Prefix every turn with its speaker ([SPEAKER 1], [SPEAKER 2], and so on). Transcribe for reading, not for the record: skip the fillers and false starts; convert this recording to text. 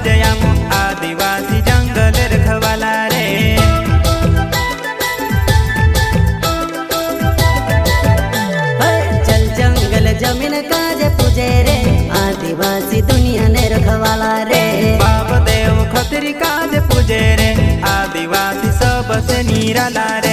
[SPEAKER 1] जयामो आदिवासी जंगल रखवाला रे।
[SPEAKER 2] चल जंगल जमीन काज पूजे रे आदिवासी दुनिया ने रखवाला रे।
[SPEAKER 1] बाप देव खतरी काज पूजे रे आदिवासी सबसे निराला रे।